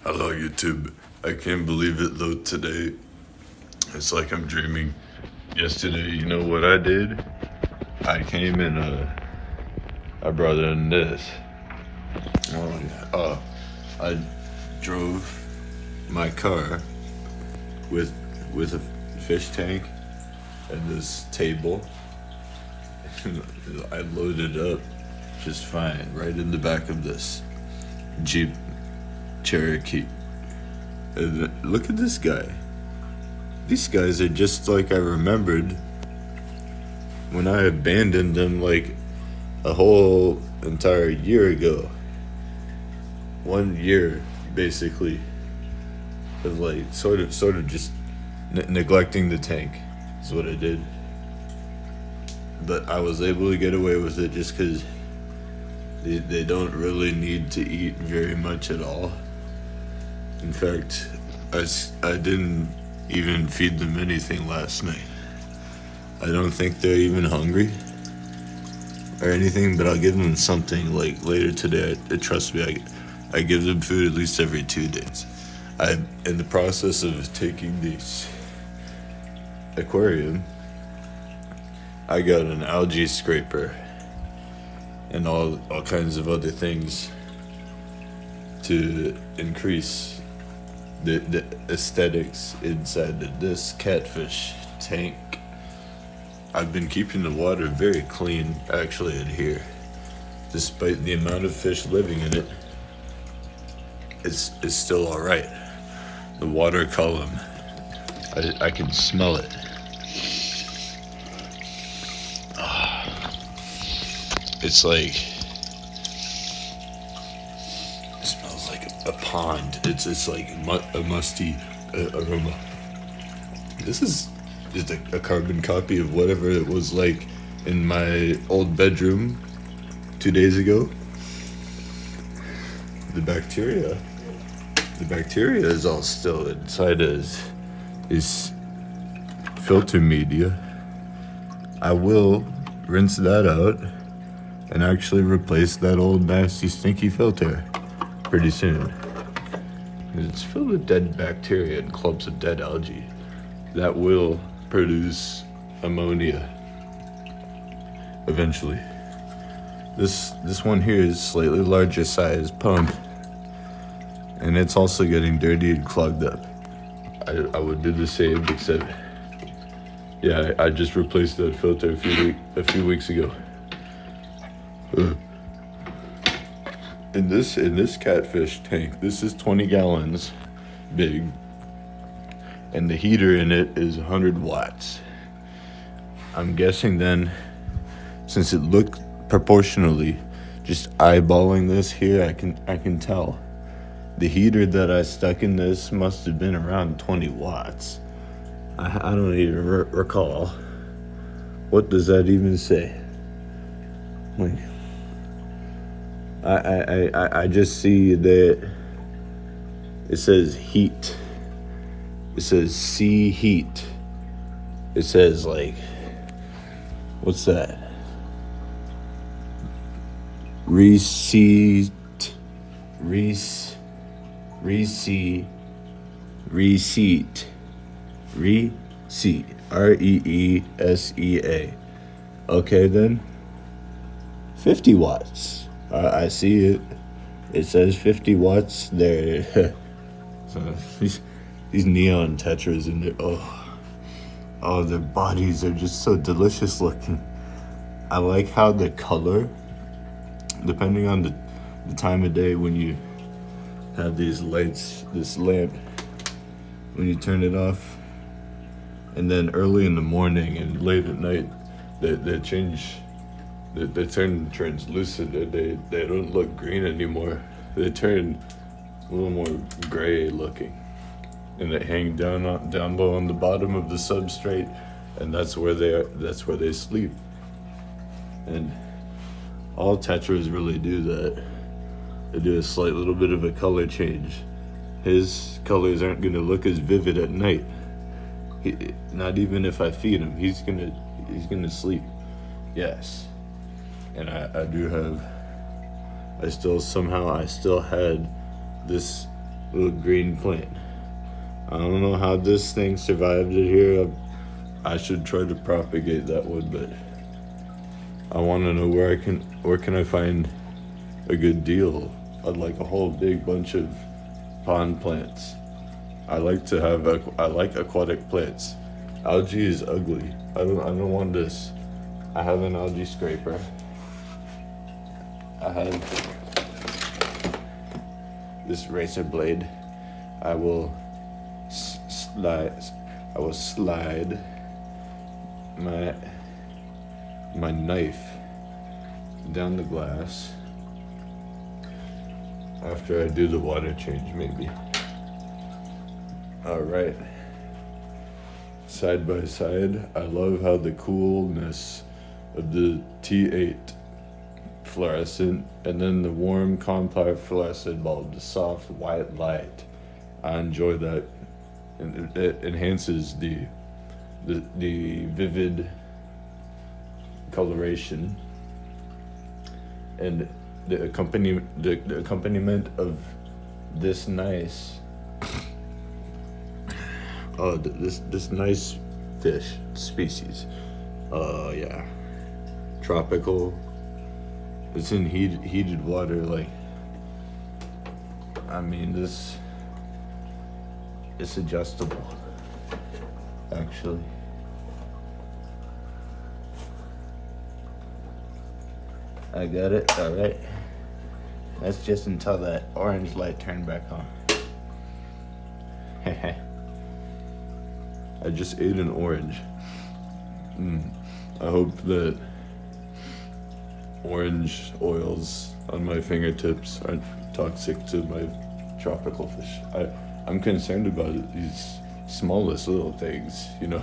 Hello YouTube. I can't believe it though today. It's like I'm dreaming. Yesterday, you know what I did? I came and I brought in this. I drove my car with a fish tank and this table. I loaded up just fine right in the back of this Jeep Cherokee. And look at this guy. These guys are just like I remembered when I abandoned them like a whole entire year ago. 1 year basically of like sort of just neglecting the tank is what I did. But I was able to get away with it just because they don't really need to eat very much at all. In fact, I didn't even feed them anything last night. I don't think they're even hungry or anything, but I'll give them something like later today. Trust me, I give them food at least every 2 days. I'm in the process of taking this aquarium. I got an algae scraper and all kinds of other things to increase the aesthetics inside of this catfish tank. I've been keeping the water very clean actually in here. Despite the amount of fish living in it, it's still alright. The water column, I can smell it. It's like, it smells like a pond. It's like a musty aroma. This is just a carbon copy of whatever it was like in my old bedroom 2 days ago. The bacteria is all still inside is filter media. I will rinse that out and actually replace that old nasty stinky filter pretty soon. It's filled with dead bacteria and clumps of dead algae that will produce ammonia eventually. This one here is slightly larger size pump, and it's also getting dirty and clogged up. I would do the same, except yeah, I just replaced that filter a few weeks ago. In this catfish tank, this is 20 gallons big, and the heater in it is 100 watts. I'm guessing then, since it looked proportionally, just eyeballing this here, I can tell the heater that I stuck in this must have been around 20 watts. I don't even recall. What does that even say? Like, I just see that it says heat. It says sea heat. It says like, what's that? Reseat, REESEA. Okay then, 50 watts. I see it. It says 50 watts there. So these neon tetras in there. Oh, their bodies are just so delicious looking. I like how the color, depending on the time of day when you have these lights, this lamp, when you turn it off, and then early in the morning and late at night, they change. They turn translucent, and they don't look green anymore. They turn a little more gray looking, and they hang down low on the bottom of the substrate, and that's where they sleep. And all tetras really do that. They do a slight little bit of a color change. His colors aren't gonna look as vivid at night. Not even if I feed him, he's gonna sleep. Yes. And I still had this little green plant. I don't know how this thing survived it here. I should try to propagate that one, but I want to know where can I find a good deal on like a whole big bunch of pond plants. I like aquatic plants. Algae is ugly. I don't want this. I have an algae scraper. I have this razor blade. I will slide my knife down the glass after I do the water change, maybe. All right. Side by side, I love how the coolness of the T8 fluorescent and then the warm complex fluorescent bulb, the soft white light. I enjoy that, and it enhances the vivid coloration and the accompaniment of this nice this nice fish species. Yeah, tropical. It's in heated water. Like, I mean, it's adjustable, actually. I got it. All right. That's just until that orange light turned back on. I just ate an orange. I hope that orange oils on my fingertips aren't toxic to my tropical fish. I'm concerned about these smallest little things, you know.